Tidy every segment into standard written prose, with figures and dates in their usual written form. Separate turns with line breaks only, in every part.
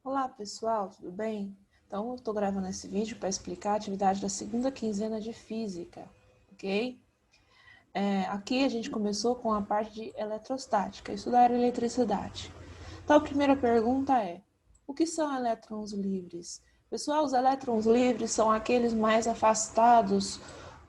Olá pessoal, tudo bem? Então eu estou gravando esse vídeo para explicar a atividade da segunda quinzena de Física, ok? Aqui a gente começou com a parte de eletrostática, estudar eletricidade. Então a primeira pergunta é, o que são elétrons livres? Pessoal, os elétrons livres são aqueles mais afastados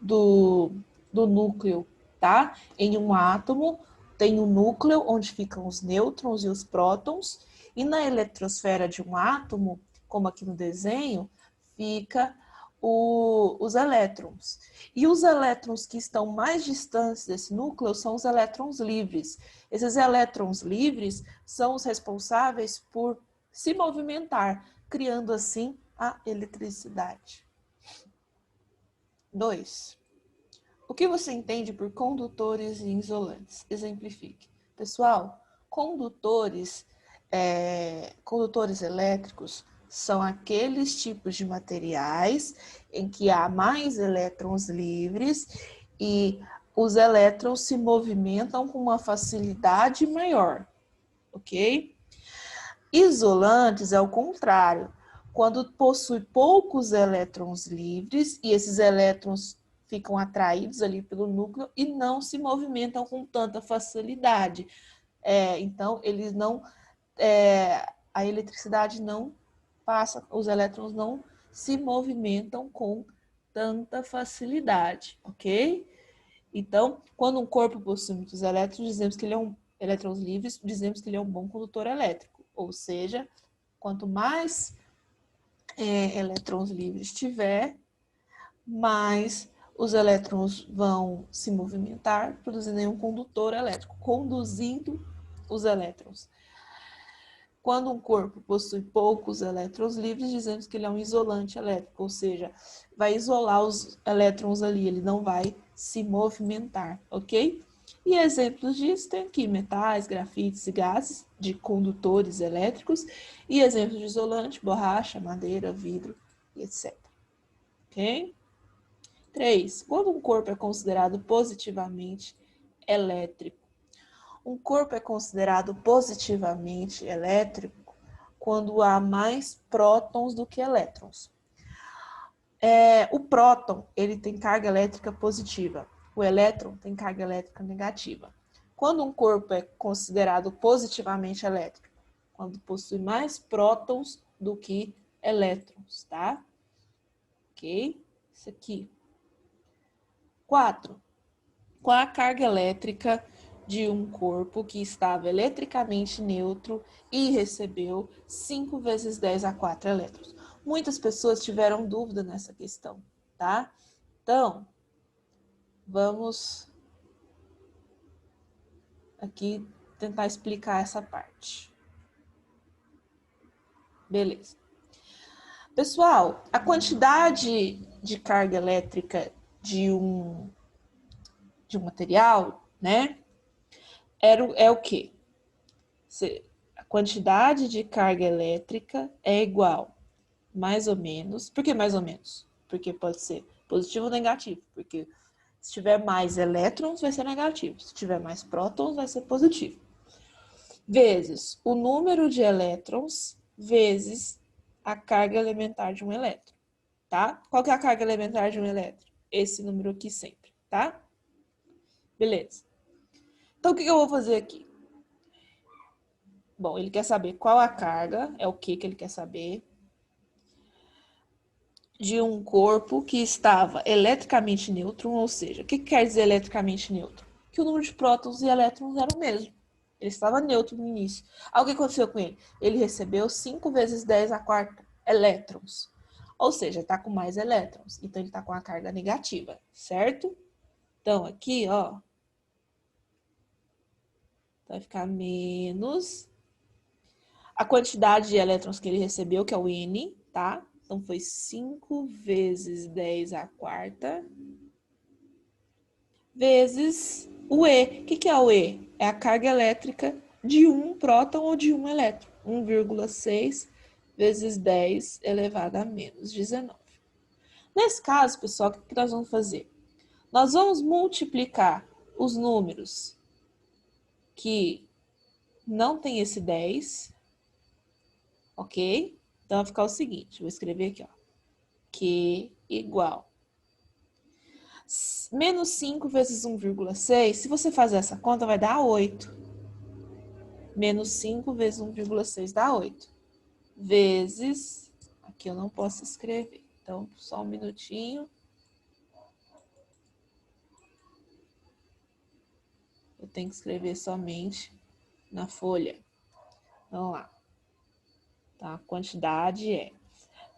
do, do núcleo, tá? Em um átomo tem um núcleo onde ficam os nêutrons e os prótons, e na eletrosfera de um átomo, como aqui no desenho, fica os elétrons. E os elétrons que estão mais distantes desse núcleo são os elétrons livres. Esses elétrons livres são os responsáveis por se movimentar, criando assim a eletricidade. 2. O que você entende por condutores e isolantes? Exemplifique. Pessoal, condutores elétricos são aqueles tipos de materiais em que há mais elétrons livres e os elétrons se movimentam com uma facilidade maior, ok? Isolantes é o contrário, quando possui poucos elétrons livres e esses elétrons ficam atraídos ali pelo núcleo e não se movimentam com tanta facilidade. Então, eles não, a eletricidade não passa, os elétrons não se movimentam com tanta facilidade, ok? Então, quando um corpo possui muitos elétrons, dizemos que ele é elétrons livres, dizemos que ele é um bom condutor elétrico, ou seja, quanto mais elétrons livres tiver, mais os elétrons vão se movimentar, produzindo um condutor elétrico, conduzindo os elétrons. Quando um corpo possui poucos elétrons livres, dizemos que ele é um isolante elétrico, ou seja, vai isolar os elétrons ali, ele não vai se movimentar, ok? E exemplos disso tem aqui metais, grafites e gases de condutores elétricos, e exemplos de isolante, borracha, madeira, vidro, etc. Ok? 3. Quando um corpo é considerado positivamente elétrico? Um corpo é considerado positivamente elétrico quando há mais prótons do que elétrons. O próton ele tem carga elétrica positiva, o elétron tem carga elétrica negativa. Quando um corpo é considerado positivamente elétrico? Quando possui mais prótons do que elétrons, tá? Ok? Isso aqui. 4. Qual a carga elétrica de um corpo que estava eletricamente neutro e recebeu 5 vezes 10 a 4 elétrons? Muitas pessoas tiveram dúvida nessa questão, tá? Então, vamos aqui tentar explicar essa parte. Beleza. Pessoal, a quantidade de carga elétrica de um, de um material, né, é o quê? A quantidade de carga elétrica é igual, mais ou menos. Por que mais ou menos? Porque pode ser positivo ou negativo. Porque se tiver mais elétrons, vai ser negativo. Se tiver mais prótons, vai ser positivo. Vezes o número de elétrons vezes a carga elementar de um elétron, tá? Qual que é a carga elementar de um elétron? Esse número aqui sempre, tá? Beleza. Então, o que eu vou fazer aqui? Bom, ele quer saber qual a carga, é o que ele quer saber, de um corpo que estava eletricamente neutro, ou seja, o que quer dizer eletricamente neutro? Que o número de prótons e elétrons era o mesmo. Ele estava neutro no início. O que aconteceu com ele? Ele recebeu 5 vezes 10 a quarta elétrons. Ou seja, está com mais elétrons. Então, ele está com a carga negativa, certo? Então, aqui, ó, vai ficar menos a quantidade de elétrons que ele recebeu, que é o N, tá? Então, foi 5 vezes 10 a quarta, vezes o E. O que é o E? É a carga elétrica de um próton ou de um elétron. 1,6 vezes 10 elevado a menos 19. Nesse caso, pessoal, o que nós vamos fazer? Nós vamos multiplicar os números que não tem esse 10 ok? Então, vai ficar o seguinte, vou escrever aqui, ó. Q igual menos 5 vezes 1,6, se você fazer essa conta, vai dar 8. Menos 5 vezes 1,6 dá 8. Vezes, aqui eu não posso escrever, então só um minutinho. Eu tenho que escrever somente na folha. Vamos lá. Tá? A quantidade é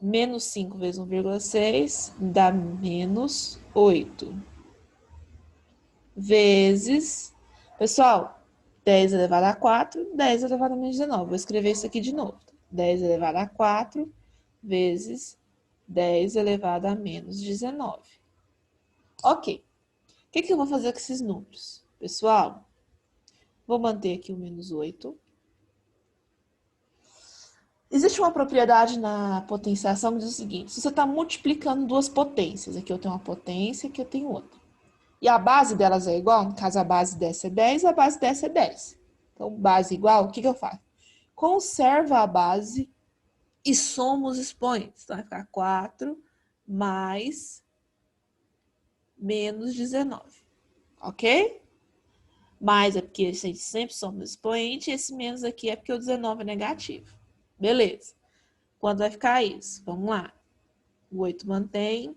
menos 5 vezes 1,6 dá menos 8. Vezes, pessoal, 10 elevado a 4, 10 elevado a menos 19. Vou escrever isso aqui de novo. 10 elevado a 4 vezes 10 elevado a menos 19. Ok. O que eu vou fazer com esses números? Pessoal, vou manter aqui o menos 8. Existe uma propriedade na potenciação que diz o seguinte: se você está multiplicando duas potências, aqui eu tenho uma potência, aqui eu tenho outra, e a base delas é igual, no caso a base dessa é 10, a base dessa é 10. Então, base igual, o que eu faço? Conserva a base e soma os expoentes. Então, vai ficar 4 mais menos 19, ok? Mais é porque a gente sempre soma os expoentes, e esse menos aqui é porque o 19 é negativo. Beleza. Quanto vai ficar isso? Vamos lá. O 8 mantém.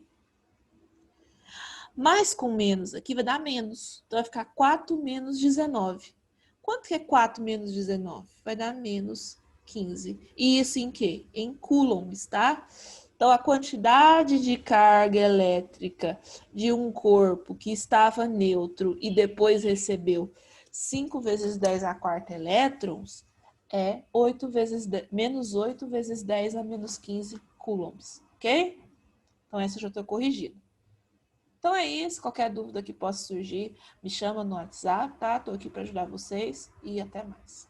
Mais com menos aqui vai dar menos. Então, vai ficar 4 menos 19. Quanto que é 4 menos 19? Vai dar menos 15. E isso em quê? Em coulombs, tá? Então, a quantidade de carga elétrica de um corpo que estava neutro e depois recebeu 5 vezes 10 a quarta elétrons é 8 vezes 10, menos 8 vezes 10 a menos 15 coulombs, ok? Então, essa eu já estou corrigindo. Então é isso, qualquer dúvida que possa surgir, me chama no WhatsApp, tá? Estou aqui para ajudar vocês e até mais.